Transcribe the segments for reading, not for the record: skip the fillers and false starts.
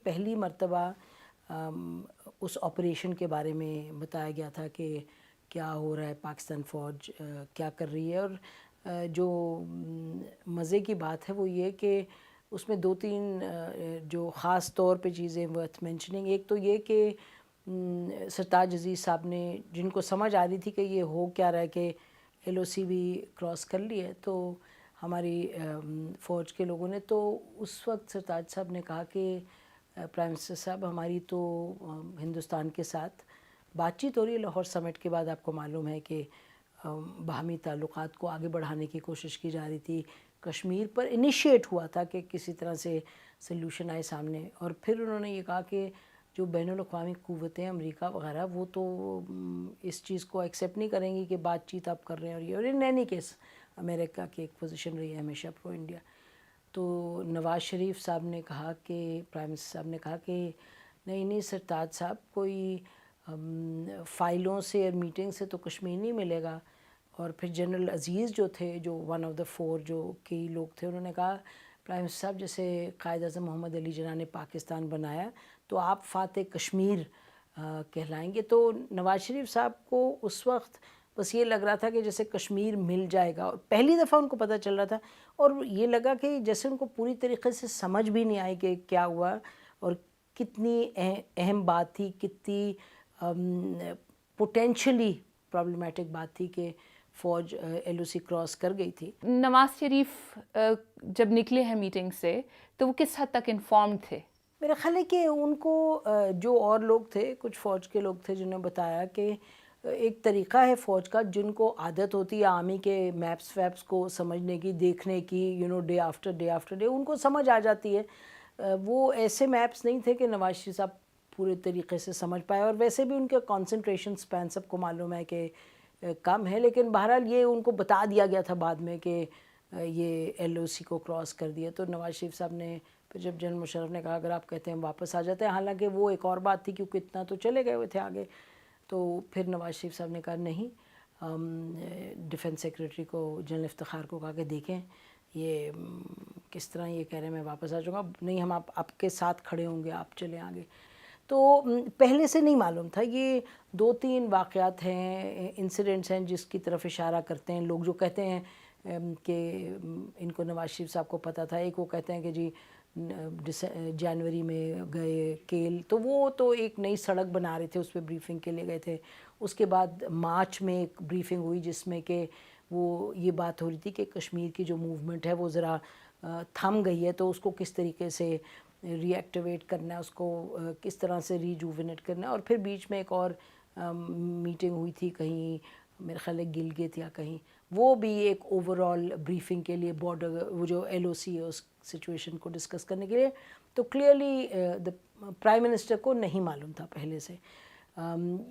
پہلی مرتبہ اس آپریشن کے بارے میں بتایا گیا تھا کہ کیا ہو رہا ہے، پاکستان فوج کیا کر رہی ہے. اور جو مزے کی بات ہے وہ یہ کہ اس میں 2-3 جو خاص طور پہ چیزیں ورتھ مینشننگ. ایک تو یہ کہ سرتاج عزیز صاحب نے، جن کو سمجھ آ رہی تھی کہ یہ ہو کیا رہا ہے کہ ایل او سی بھی کراس کر لی ہے، تو ہماری فوج کے لوگوں نے، تو اس وقت سرتاج صاحب نے کہا کہ پرائم منسٹر صاحب ہماری تو ہندوستان کے ساتھ بات چیت ہو رہی ہے. لاہور سمٹ کے بعد آپ کو معلوم ہے کہ باہمی تعلقات کو آگے بڑھانے کی کوشش کی جا رہی تھی. کشمیر پر انیشیٹ ہوا تھا کہ کسی طرح سے سلوشن آئے سامنے. اور پھر انہوں نے یہ کہا کہ جو بین الاقوامی قوتیں امریکہ وغیرہ وہ تو اس چیز کو ایکسیپٹ نہیں کریں گی کہ بات چیت آپ کر رہے ہیں. اور ان اینی کیس امریکہ کی ایک پوزیشن رہی ہے ہمیشہ پرو انڈیا. تو نواز شریف صاحب نے کہا کہ پرائم منسٹر صاحب نے کہا کہ نہیں سرتاج صاحب، کوئی فائلوں سے اور میٹنگ سے تو کشمیر نہیں ملے گا. اور پھر جنرل عزیز جو تھے، جو ون آف دا 4 جو کئی لوگ تھے، انہوں نے کہا پرائم منسٹر صاحب جیسے قائد اعظم محمد علی جناح نے پاکستان بنایا تو آپ فاتح کشمیر کہلائیں گے. تو نواز شریف صاحب کو اس وقت بس یہ لگ رہا تھا کہ جیسے کشمیر مل جائے گا. اور پہلی دفعہ ان کو پتہ چل رہا تھا اور یہ لگا کہ جیسے ان کو پوری طریقے سے سمجھ بھی نہیں آئی کہ کیا ہوا اور کتنی اہم بات تھی، کتنی پوٹینشلی پرابلمیٹک بات تھی کہ فوج ایل او سی کراس کر گئی تھی. نواز شریف جب نکلے ہیں میٹنگ سے تو وہ کس حد تک انفارمڈ تھے؟ میرا خیال ہے کہ ان کو جو اور لوگ تھے، کچھ فوج کے لوگ تھے جنہوں نے بتایا کہ ایک طریقہ ہے فوج کا، جن کو عادت ہوتی ہے آرمی کے میپس ویپس کو سمجھنے کی، دیکھنے کی، ڈے آفٹر ڈے ان کو سمجھ آ جاتی ہے. وہ ایسے میپس نہیں تھے کہ نواز شریف صاحب پورے طریقے سے سمجھ پائے. اور ویسے بھی ان کے کانسنٹریشن سپین سب کو معلوم ہے کہ کم ہے. لیکن بہرحال یہ ان کو بتا دیا گیا تھا بعد میں کہ یہ ایل او سی کو کراس کر دیا. تو نواز شریف صاحب نے پھر جب جنرل مشرف نے کہا اگر آپ کہتے ہیں واپس آ جاتے ہیں، حالانکہ وہ ایک اور بات تھی کیونکہ اتنا تو چلے گئے ہوئے تھے آگے، تو پھر نواز شریف صاحب نے کہا نہیں. ڈیفنس سیکریٹری کو، جنرل افتخار کو کہا کہ دیکھیں یہ کس طرح یہ کہہ رہے ہیں میں واپس آ جاؤں گا. نہیں، ہم آپ کے ساتھ کھڑے ہوں گے، آپ چلیں آگے. تو پہلے سے نہیں معلوم تھا. یہ 2-3 واقعات ہیں، انسیڈنٹس ہیں جس کی طرف اشارہ کرتے ہیں لوگ جو کہتے ہیں کہ ان کو نواز شریف صاحب کو پتہ تھا. ایک وہ کہتے ہیں کہ جی جنوری میں گئے کیل، تو وہ تو ایک نئی سڑک بنا رہے تھے، اس پہ بریفنگ کے لیے گئے تھے. اس کے بعد مارچ میں ایک بریفنگ ہوئی جس میں کہ وہ یہ بات ہو رہی تھی کہ کشمیر کی جو موومنٹ ہے وہ ذرا تھم گئی ہے، تو اس کو کس طریقے سے ری ایکٹیویٹ کرنا ہے، اس کو کس طرح سے ریجوونیٹ کرنا ہے. اور پھر بیچ میں ایک اور میٹنگ ہوئی تھی کہیں، میرے خیال ہے گلگت یا کہیں، وہ بھی ایک اوور آل بریفنگ کے لیے بارڈر وہ جو ایل او سی ہے اس سچویشن کو ڈسکس کرنے کے لیے. تو کلیئرلی پرائم منسٹر کو نہیں معلوم تھا پہلے سے.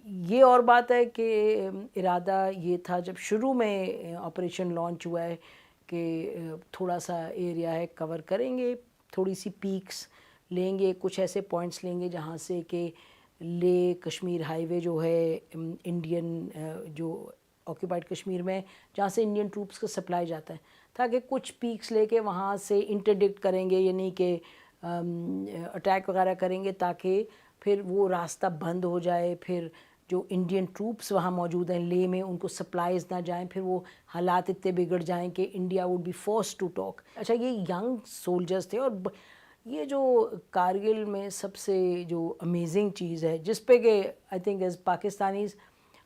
یہ اور بات ہے کہ ارادہ یہ تھا جب شروع میں آپریشن لانچ ہوا ہے کہ تھوڑا سا ایریا ہے کور کریں گے، تھوڑی سی پیکس لیں گے، کچھ ایسے پوائنٹس لیں گے جہاں سے کہ لے کشمیر ہائی وے جو ہے انڈین جو آکوپائڈ کشمیر میں، جہاں سے انڈین ٹروپس کو سپلائی جاتا ہے، تاکہ کچھ پیکس لے کے وہاں سے انٹرڈکٹ کریں گے، یعنی کہ اٹیک وغیرہ کریں گے تاکہ پھر وہ راستہ بند ہو جائے. پھر جو انڈین ٹروپس وہاں موجود ہیں لے میں، ان کو سپلائز نہ جائیں، پھر وہ حالات اتنے بگڑ جائیں کہ India would be forced to talk. اچھا، یہ ینگ سولجرز تھے. اور یہ جو کارگل میں سب سے جو امیزنگ چیز ہے جس پہ کہ آئی تھنک ایز پاکستانیز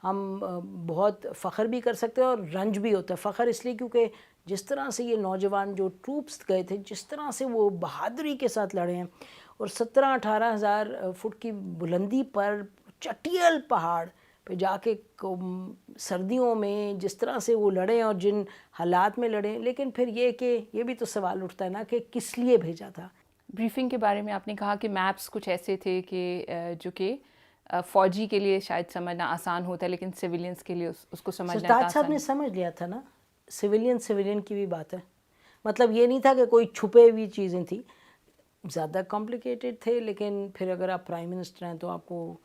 ہم بہت فخر بھی کر سکتے ہیں اور رنج بھی ہوتا ہے. فخر اس لیے کیونکہ جس طرح سے یہ نوجوان جو ٹروپس گئے تھے، جس طرح سے وہ بہادری کے ساتھ لڑے ہیں، اور 17-18 ہزار فٹ کی بلندی پر چٹیل پہاڑ پہ جا کے سردیوں میں جس طرح سے وہ لڑے اور جن حالات میں لڑے. لیکن پھر یہ کہ یہ بھی تو سوال اٹھتا ہے نا کہ کس لیے بھیجا تھا. بریفنگ کے بارے میں آپ نے کہا کہ میپس کچھ ایسے تھے کہ جو کہ فوجی کے لیے شاید سمجھنا آسان ہوتا ہے لیکن سویلینز کے لیے اس کو سمجھنا سرتاج صاحب نے سمجھ لیا تھا نا. سویلین کی بھی بات ہے. مطلب یہ نہیں تھا کہ کوئی چھپے ہوئی چیزیں تھیں، زیادہ کمپلیکیٹڈ تھے. لیکن پھر اگر آپ پرائم منسٹر ہیں تو آپ کو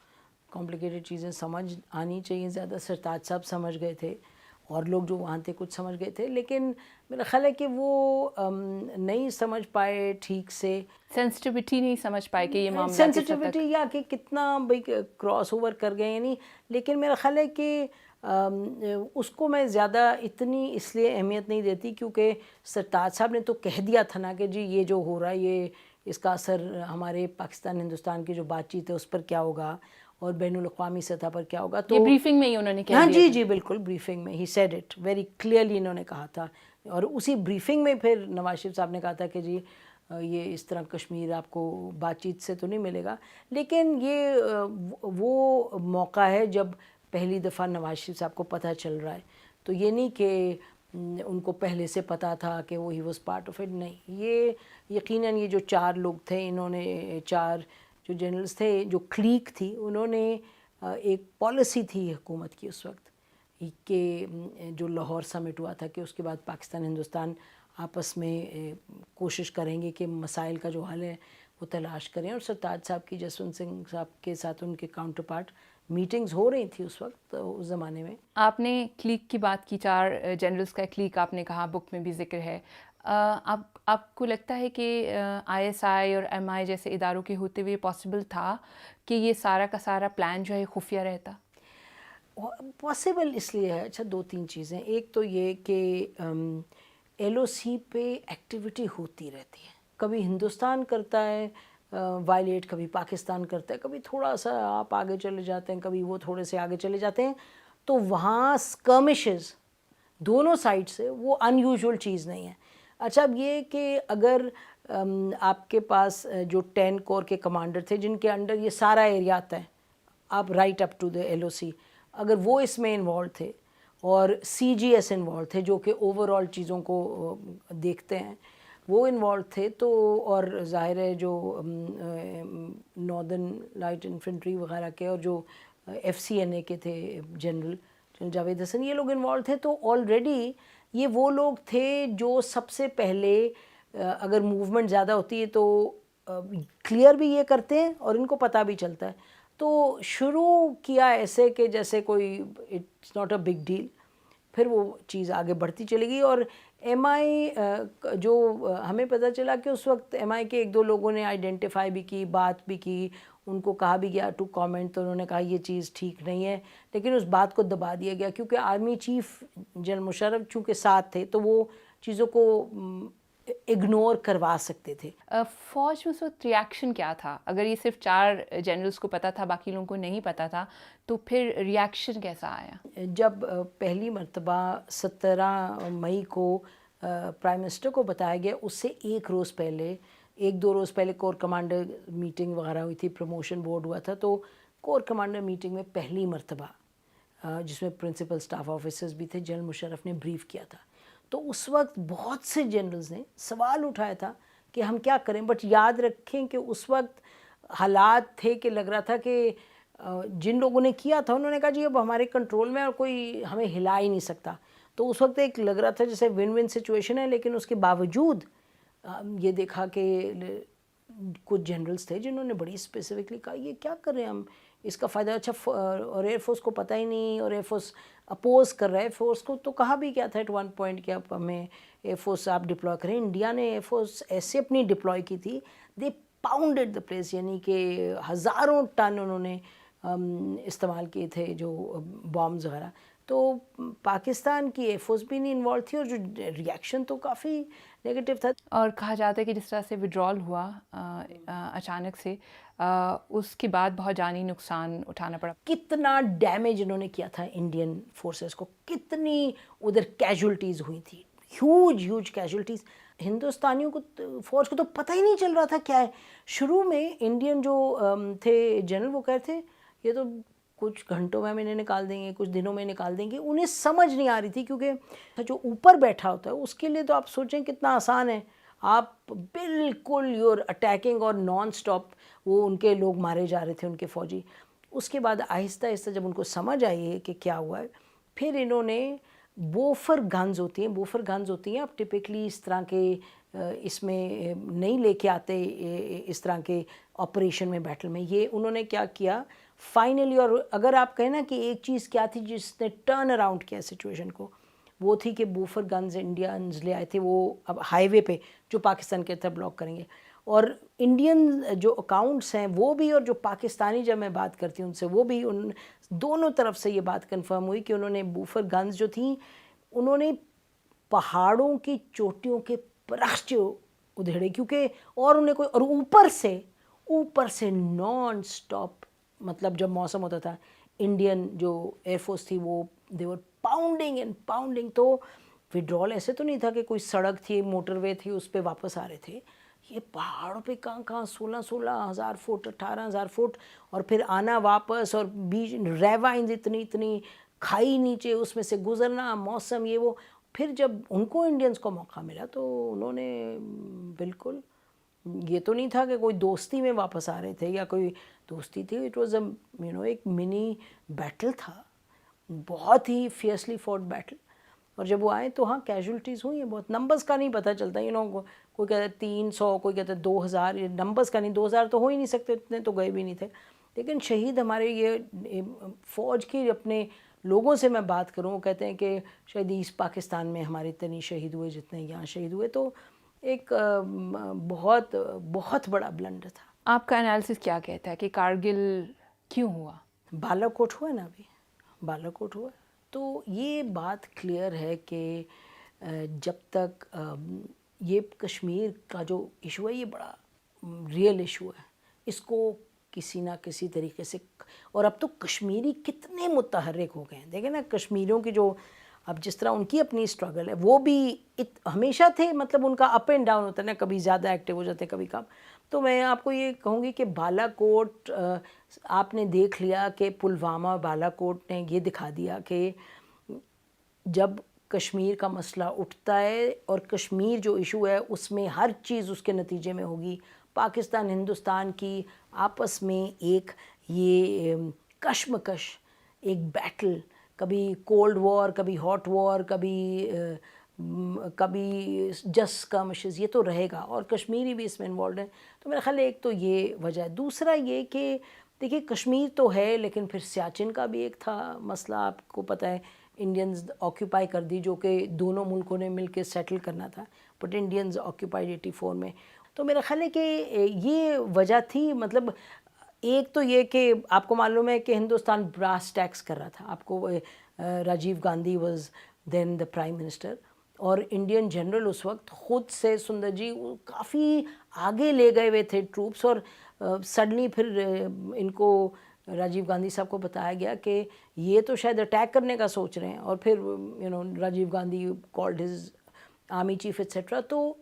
کمپلیکیٹڈ چیزیں سمجھ آنی چاہیے. زیادہ سرتاج صاحب سمجھ گئے تھے. اور لوگ جو وہاں تھے کچھ سمجھ گئے تھے، لیکن میرا خیال ہے کہ وہ نہیں سمجھ پائے ٹھیک سے، سینسٹیوٹی نہیں سمجھ پائے کہ یہ معاملہ کس حد تک سینسٹیوٹی، یا کہ کتنا بھئی کراس اوور کر گئے یا نہیں. لیکن میرا خیال ہے کہ اس کو میں زیادہ اتنی اس لیے اہمیت نہیں دیتی کیونکہ سرتاج صاحب نے تو کہہ دیا تھا نا کہ جی یہ جو ہو رہا ہے یہ اس کا اثر ہمارے پاکستان ہندوستان کی جو بات چیت ہے اس پر کیا ہوگا اور بین الاقوامی سطح پر کیا ہوگا. یہ تو بریفنگ میں ہی انہوں نے کہہ ہاں دیا جی تھا. جی بالکل، بریفنگ میں he said it very clearly انہوں نے کہا تھا. اور اسی بریفنگ میں پھر نواز شریف صاحب نے کہا تھا کہ جی یہ اس طرح کشمیر آپ کو بات چیت سے تو نہیں ملے گا. لیکن یہ وہ موقع ہے جب پہلی دفعہ نواز شریف صاحب کو پتہ چل رہا ہے، تو یہ نہیں کہ ان کو پہلے سے پتہ تھا کہ وہ he was part of it. نہیں، یہ یقیناً یہ جو 4 لوگ تھے، انہوں نے 4 جو جنرلز تھے، جو کلیک تھی، انہوں نے ایک پالیسی تھی حکومت کی اس وقت کہ جو لاہور سمٹ ہوا تھا کہ اس کے بعد پاکستان ہندوستان آپس میں کوشش کریں گے کہ مسائل کا جو حل ہے وہ تلاش کریں. اور سرتاج صاحب کی جسونت سنگھ صاحب کے ساتھ ان کے کاؤنٹر پارٹ میٹنگز ہو رہی تھی اس وقت اس زمانے میں. آپ نے کلیک کی بات کی، 4 جنرلز کا کلیک آپ نے کہا، بک میں بھی ذکر ہے. آپ کو لگتا ہے کہ آئی ایس آئی اور ایم آئی جیسے اداروں کے ہوتے ہوئے پاسبل تھا کہ یہ سارا کا سارا پلان جو ہے خفیہ رہتا؟ پاسبل اس لیے ہے، اچھا 2-3 چیزیں. ایک تو یہ کہ ایل او سی پہ ایکٹیویٹی ہوتی رہتی ہے، کبھی ہندوستان کرتا ہے وائلیٹ، کبھی پاکستان کرتا ہے، کبھی تھوڑا سا آپ آگے چلے جاتے ہیں، کبھی وہ تھوڑے سے آگے چلے جاتے ہیں. تو وہاں اسکرمشز دونوں سائڈ سے وہ ان یوزول چیز نہیں ہے. اچھا اب یہ کہ اگر آپ کے پاس جو 10 کور کے کمانڈر تھے جن کے انڈر یہ سارا ایریا آتا ہے، آپ right up to the L O C, اگر وہ اس میں انوالو تھے اور سی جی ایس انوالو تھے جو کہ اوور آل چیزوں کو دیکھتے ہیں، وہ انوالو تھے، تو اور ظاہر ہے جو ناردرن لائٹ انفنٹری وغیرہ کے اور جو ایف سی این اے کے تھے جنرل جاوید حسن، یہ لوگ انوالو تھے. تو آلریڈی یہ وہ لوگ تھے جو سب سے پہلے اگر موومنٹ زیادہ ہوتی ہے تو کلیئر بھی یہ کرتے ہیں اور ان کو پتہ بھی چلتا ہے. تو شروع کیا ایسے کہ جیسے کوئی it's not a big deal, پھر وہ چیز آگے بڑھتی چلی گئی. اور ایم آئی جو ہمیں پتہ چلا کہ اس وقت ایم آئی کے 1-2 لوگوں نے آئیڈینٹیفائی بھی کی، بات بھی کی، ان کو کہا بھی گیا ٹو کامنٹ، تو انہوں نے کہا یہ چیز ٹھیک نہیں ہے، لیکن اس بات کو دبا دیا گیا کیونکہ آرمی چیف جنرل مشرف چونکہ ساتھ تھے تو وہ چیزوں کو اگنور کروا سکتے تھے. فوج میں اس وقت ریاکشن کیا تھا؟ اگر یہ صرف 4 جنرلز کو پتہ تھا، باقی لوگوں کو نہیں پتہ تھا، تو پھر ریاکشن کیسا آیا؟ جب پہلی مرتبہ 17 مئی کو پرائم منسٹر کو بتایا گیا، اس سے 1 روز پہلے 1-2 روز پہلے کور کمانڈر میٹنگ وغیرہ ہوئی تھی، پروموشن بورڈ ہوا تھا. تو کور کمانڈر میٹنگ میں پہلی مرتبہ جس میں پرنسپل سٹاف آفیسرز بھی تھے، جنرل مشرف نے بریف کیا تھا. تو اس وقت بہت سے جنرلز نے سوال اٹھایا تھا کہ ہم کیا کریں. بٹ یاد رکھیں کہ اس وقت حالات تھے کہ لگ رہا تھا کہ جن لوگوں نے کیا تھا انہوں نے کہا جی اب ہمارے کنٹرول میں اور کوئی ہمیں ہلا ہی نہیں سکتا. تو اس وقت ایک لگ رہا تھا جیسے ون ون سچویشن ہے، لیکن اس کے باوجود یہ دیکھا کہ کچھ جنرلز تھے جنہوں نے بڑی اسپیسیفکلی کہا یہ کیا کر رہے ہیں ہم، اس کا فائدہ اچھا اور ایئر فورس کو پتہ ہی نہیں، اور ایئر فورس اپوز کر رہا ہے فورس کو. تو کہا بھی کیا تھا ایٹ ون پوائنٹ کہ اب ہمیں ایئر فورس آپ ڈپلوائے کریں. انڈیا نے ایئر فورس ایسے اپنی ڈپلوائے کی تھی، دے پاؤنڈڈ دا پلیس، یعنی کہ ہزاروں ٹن انہوں نے استعمال کیے تھے جو بامز وغیرہ. تو پاکستان کی ایئر فورس بھی نہیں انوالو تھی اور جو ریاکشن تو کافی نیگیٹو تھا. اور کہا جاتا ہے کہ جس طرح سے وڈرال ہوا اچانک سے، اس کے بعد بہت جانی نقصان اٹھانا پڑا. کتنا ڈیمیج انہوں نے کیا تھا انڈین فورسز کو، کتنی ادھر کیجولٹیز ہوئی تھی، ہیوج کیجولٹیز. ہندوستانیوں کو فوج کو تو پتہ ہی نہیں چل رہا تھا کیا ہے. شروع میں انڈین جو تھے جنرل وہ کہتے تھے یہ تو کچھ گھنٹوں میں ہم انہیں نکال دیں گے، کچھ دنوں میں نکال دیں گے. انہیں سمجھ نہیں آ رہی تھی کیونکہ جو اوپر بیٹھا ہوتا ہے اس کے لیے تو آپ سوچیں کتنا آسان ہے، آپ بالکل یور اٹیکنگ اور نان سٹاپ. وہ ان کے لوگ مارے جا رہے تھے، ان کے فوجی. اس کے بعد آہستہ آہستہ جب ان کو سمجھ آئی ہے کہ کیا ہوا ہے، پھر انہوں نے بوفر گنز ہوتی ہیں آپ ٹپکلی اس طرح کے اس میں نہیں لے کے آتے اس طرح کے آپریشن میں بیٹل میں. یہ انہوں نے کیا کیا فائنلی. اور اگر آپ کہیں نا کہ ایک چیز کیا تھی جس نے ٹرن اراؤنڈ کیا سچویشن کو, وہ تھی کہ بوفر گنز انڈینز لے آئے تھے, وہ اب ہائی وے پہ جو پاکستان کے طرف بلاک کریں گے. اور انڈین جو اکاؤنٹس ہیں وہ بھی, اور جو پاکستانی جب میں بات کرتی ہوں ان سے, وہ بھی ان دونوں طرف سے یہ بات کنفرم ہوئی کہ انہوں نے بوفر گنز جو تھیں انہوں نے پہاڑوں کی چوٹیوں کے پرخچے ادھیڑے, کیونکہ اور انہیں کوئی, اور اوپر سے نان سٹاپ, مطلب جب موسم ہوتا تھا انڈین جو ایئر فورس تھی وہ دے ور پاؤنڈنگ اینڈ پاؤنڈنگ. تو وڈرال ایسے تو نہیں تھا کہ کوئی سڑک تھی, موٹر وے تھی, اس پہ واپس آ رہے تھے. یہ پہاڑوں پہ کہاں 16,000 فٹ 18,000 فٹ, اور پھر آنا واپس, اور بیچ ریوائنز اتنی کھائی نیچے, اس میں سے گزرنا, موسم یہ وہ. پھر جب ان کو انڈینز کو موقع ملا تو انہوں نے بالکل, یہ تو نہیں تھا کہ کوئی دوستی میں واپس آ رہے تھے یا کوئی دوستی تھی, اٹ واز ایک منی بیٹل تھا, بہت ہی فیئرسلی فوٹ بیٹل. اور جب وہ آئے تو ہاں کیجولٹیز ہوئی ہیں بہت, نمبرز کا نہیں پتہ چلتا, کوئی کہتا ہے 300, کوئی کہتا ہے 2,000, یہ نمبرز کا نہیں, 2,000 تو ہو ہی نہیں سکتے, اتنے تو گئے بھی نہیں تھے. لیکن شہید ہمارے یہ فوج کی اپنے لوگوں سے میں بات کروں, وہ کہتے ہیں کہ شاید ایسٹ پاکستان میں ہمارے اتنے نہیں شہید ہوئے جتنے یہاں شہید ہوئے. تو ایک بہت بہت بڑا بلنڈر تھا. آپ کا انالیسس کیا کہتا ہے کہ کارگل کیوں ہوا؟ بالا کوٹ ہوا نا, ابھی بالا کوٹ ہوا, تو یہ بات کلیئر ہے کہ جب تک یہ کشمیر کا جو ایشو ہے یہ بڑا ریئل ایشو ہے, اس کو کسی نہ کسی طریقے سے, اور اب تو کشمیری کتنے متحرک ہو گئے ہیں. دیکھیں نا کشمیریوں کی جو اب جس طرح ان کی اپنی اسٹرگل ہے, وہ بھی ہمیشہ تھے, مطلب ان کا اپ اینڈ ڈاؤن ہوتا ہے نا, کبھی زیادہ ایکٹیو ہو جاتے ہیں کبھی کم. تو میں آپ کو یہ کہوں گی کہ بالا کوٹ آپ نے دیکھ لیا کہ پلوامہ بالا کوٹ نے یہ دکھا دیا کہ جب کشمیر کا مسئلہ اٹھتا ہے اور کشمیر جو ایشو ہے اس میں ہر چیز اس کے نتیجے میں ہوگی. پاکستان ہندوستان کی آپس میں ایک یہ کشمکش, ایک بیٹل, کبھی کولڈ وار, کبھی ہاٹ وار, کبھی جس کمشز, یہ تو رہے گا, اور کشمیری بھی اس میں انوالوڈ ہیں. تو میرا خیال ہے ایک تو یہ وجہ ہے. دوسرا یہ کہ دیکھیے کشمیر تو ہے, لیکن پھر سیاچن کا بھی ایک تھا مسئلہ, آپ کو پتہ ہے انڈینز آکیوپائی کر دی, جو کہ دونوں ملکوں نے مل کے سیٹل کرنا تھا, بٹ انڈینز آکیوپائیڈ 84 میں. تو میرا خیال ہے کہ یہ وجہ تھی. مطلب ایک تو یہ کہ آپ کو معلوم ہے کہ ہندوستان براس ٹیکس کر رہا تھا, آپ کو Rajiv Gandhi was then the prime minister, اور انڈین جنرل اس وقت خود سے سندر جی کافی آگے لے گئے ہوئے تھے ٹروپس, اور سڈنلی پھر ان کو راجیو گاندھی صاحب کو بتایا گیا کہ یہ تو شاید اٹیک کرنے کا سوچ رہے ہیں, اور پھر Rajiv Gandhi called his army chief et cetera. تو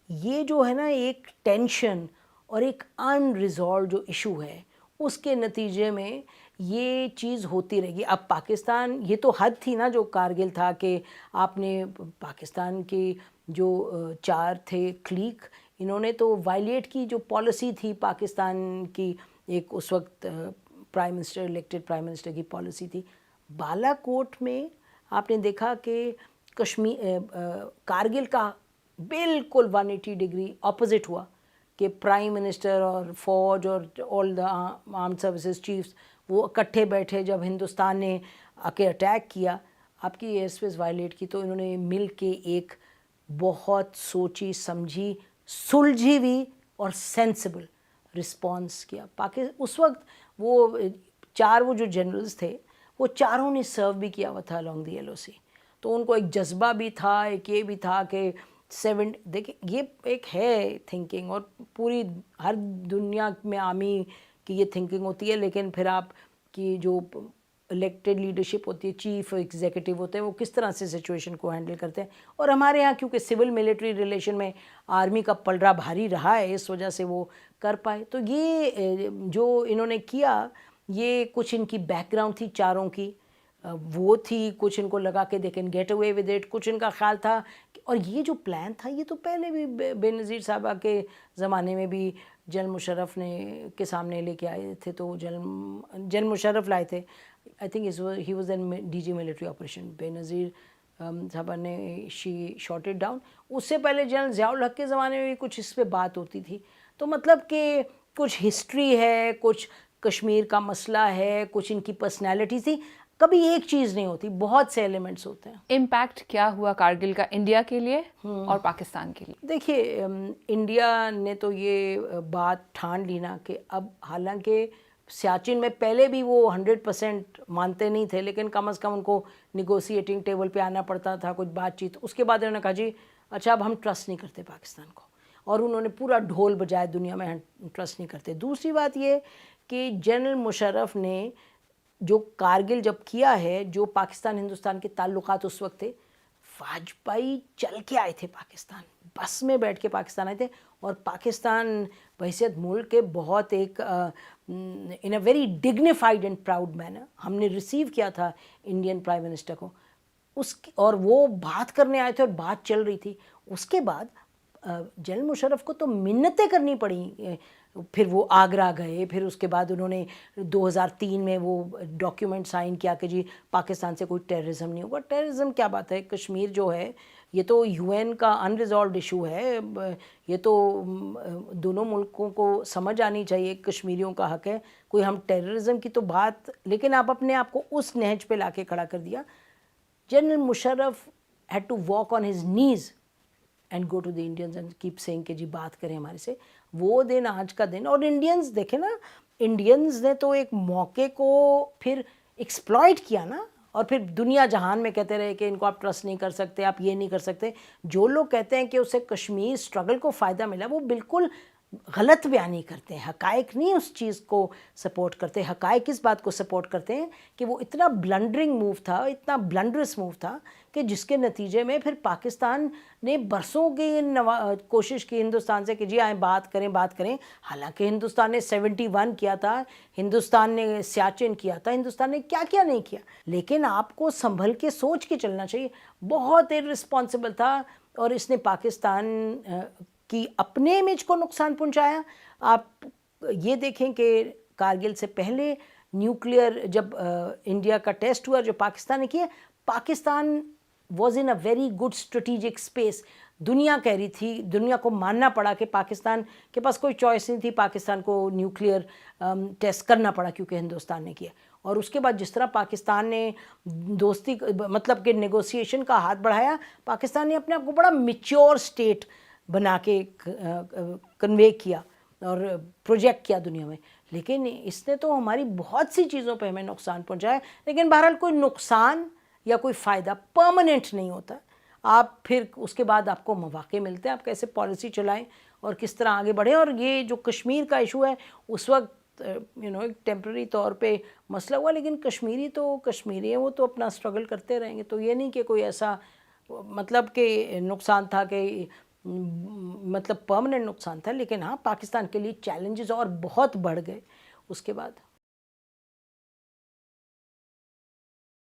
یہ جو ہے نا ایک ٹینشن اور ایک ان ریزالوڈ جو ایشو ہے, اس کے نتیجے میں یہ چیز ہوتی رہے گی. اب پاکستان, یہ تو حد تھی نا جو کارگل تھا, کہ آپ نے پاکستان کے جو 4 تھے کلیک, انہوں نے تو وائلیٹ کی جو پالیسی تھی پاکستان کی, ایک اس وقت prime minister elected prime minister کی پالیسی تھی. بالا کوٹ میں آپ نے دیکھا کہ کارگل کا بالکل 180 ڈگری اپوزٹ ہوا, کہ پرائم منسٹر اور فوج اور آل دا آرمڈ سروسز چیفز وہ اکٹھے بیٹھے, جب ہندوستان نے آ کے اٹیک کیا, آپ کی ایئر اسپیس وائلیٹ کی, تو انہوں نے مل کے ایک بہت سوچی سمجھی سلجھی ہوئی اور سینسیبل رسپانس کیا. اس وقت وہ 4 وہ جو جنرلز تھے وہ چاروں نے سرو بھی کیا ہوا تھا الانگ دی LOC, تو ان کو ایک جذبہ بھی تھا, ایک یہ بھی تھا کہ دیکھیں یہ ایک ہے تھنکنگ, اور پوری ہر دنیا میں آرمی کی یہ تھنکنگ ہوتی ہے, لیکن پھر آپ کی جو الیکٹڈ لیڈرشپ ہوتی ہے, چیف ایگزیکٹو ہوتے ہیں, وہ کس طرح سے سچویشن کو ہینڈل کرتے ہیں. اور ہمارے ہاں کیونکہ سول ملٹری ریلیشن میں آرمی کا پلڑا بھاری رہا ہے, اس وجہ سے وہ کر پائے. تو یہ جو انہوں نے کیا, یہ کچھ ان کی بیک گراؤنڈ تھی چاروں کی, وہ تھی, کچھ ان کو لگا کہ they can get away with it, کچھ ان کا خیال تھا. اور یہ جو پلان تھا یہ تو پہلے بھی بے نظیر صاحبہ کے زمانے میں بھی جنرل مشرف نے کے سامنے لے کے آئے تھے, تو جنرل مشرف لائے تھے, I think he was an DG military operation. بے نظیر صاحبہ نے شی شاٹ اٹ ڈاؤن. اس سے پہلے جنرل ضیاء الحق کے زمانے میں بھی کچھ اس پہ بات ہوتی تھی. تو مطلب کہ کچھ ہسٹری ہے, کچھ کشمیر کا مسئلہ ہے, کچھ ان کی پرسنالٹی تھی. کبھی ایک چیز نہیں ہوتی, بہت سے ایلیمنٹس ہوتے ہیں. امپیکٹ کیا ہوا کارگل کا انڈیا کے لیے اور پاکستان کے لیے؟ دیکھیے, انڈیا نے تو یہ بات ٹھان لی نا کہ اب, حالانکہ سیاچن میں پہلے بھی وہ 100% مانتے نہیں تھے, لیکن کم از کم ان کو نیگوسیٹنگ ٹیبل پہ آنا پڑتا تھا, کچھ بات چیت. اس کے بعد انہوں نے کہا جی اچھا اب ہم ٹرسٹ نہیں کرتے پاکستان کو, اور انہوں نے پورا ڈھول بجایا دنیا میں ٹرسٹ نہیں کرتے. دوسری بات یہ کہ جنرل مشرف نے جو کارگل جب کیا ہے, جو پاکستان ہندوستان کے تعلقات اس وقت تھے, واجپئی چل کے آئے تھے پاکستان, بس میں بیٹھ کے پاکستان آئے تھے, اور پاکستان بحیثیت ملک کے بہت ایک in a very dignified and proud manner ہم نے ریسیو کیا تھا انڈین پرائم منسٹر کو. اور وہ بات کرنے آئے تھے اور بات چل رہی تھی. اس کے بعد جنرل مشرف کو تو منتیں کرنی پڑیں, پھر وہ آگرہ گئے, پھر اس کے بعد انہوں نے 2003 میں وہ ڈاکیومنٹ سائن کیا کہ جی پاکستان سے کوئی ٹیررزم نہیں ہوگا. ٹیررزم کیا بات ہے, کشمیر جو ہے یہ تو UN کا انریزالوڈ ایشو ہے, یہ تو دونوں ملکوں کو سمجھ آنی چاہیے, کشمیریوں کا حق ہے. کوئی ہم ٹیررزم کی تو بات, لیکن آپ اپنے آپ کو اس نہج پہ لا کے کھڑا کر دیا. General Musharraf had to walk on his knees and go to the Indians and keep saying کہ جی بات کریں ہمارے سے. وہ دن آج کا دن, اور انڈینز دیکھیں نا, انڈینز نے تو ایک موقع کو پھر ایکسپلائٹ کیا نا, اور پھر دنیا جہان میں کہتے رہے کہ ان کو آپ ٹرسٹ نہیں کر سکتے, آپ یہ نہیں کر سکتے. جو لوگ کہتے ہیں کہ اسے کشمیر اسٹرگل کو فائدہ ملا, وہ بالکل غلط بیانی کرتے ہیں. حقائق نہیں اس چیز کو سپورٹ کرتے. حقائق اس بات کو سپورٹ کرتے ہیں کہ وہ اتنا بلنڈرنگ موو تھا, اتنا بلنڈرس موو تھا کہ جس کے نتیجے میں پھر پاکستان نے برسوں کی کوشش کی ہندوستان سے کہ جی آئیں بات کریں. حالانکہ ہندوستان نے 71 کیا تھا, ہندوستان نے سیاچن کیا تھا, ہندوستان نے کیا کیا نہیں کیا. لیکن آپ کو سنبھل کے سوچ کے چلنا چاہیے. بہت irresponsible تھا, اور اس نے پاکستان کی اپنے امیج کو نقصان پہنچایا. آپ یہ دیکھیں کہ کارگل سے پہلے نیوکلیئر جب انڈیا کا ٹیسٹ ہوا جو پاکستان نے کیا, Pakistan was in a very good strategic space. دنیا کہہ رہی تھی, دنیا کو ماننا پڑا کہ پاکستان کے پاس کوئی چوائس نہیں تھی, پاکستان کو نیوکلیئر ٹیسٹ کرنا پڑا کیونکہ ہندوستان نے کیا. اور اس کے بعد جس طرح پاکستان نے دوستی مطلب کہ نیگوسیشن کا ہاتھ بڑھایا, پاکستان نے اپنے آپ کو بڑا میچور اسٹیٹ بنا کے کنوے کیا اور پروجیکٹ کیا دنیا میں. لیکن اس نے تو ہماری بہت سی چیزوں پہ ہمیں نقصان پہنچایا. لیکن بہرحال کوئی نقصان یا کوئی فائدہ پرماننٹ نہیں ہوتا. آپ پھر اس کے بعد آپ کو مواقع ملتے ہیں, آپ کیسے پالیسی چلائیں اور کس طرح آگے بڑھیں. اور یہ جو کشمیر کا ایشو ہے, اس وقت ایک ٹیمپرری طور پہ مسئلہ ہوا, لیکن کشمیری تو کشمیری ہیں, وہ تو اپنا اسٹرگل کرتے رہیں گے. تو یہ نہیں کہ کوئی ایسا مطلب کہ نقصان تھا کہ مطلب پرماننٹ نقصان تھا. لیکن ہاں پاکستان کے لیے چیلنجز اور بہت بڑھ گئے اس کے بعد.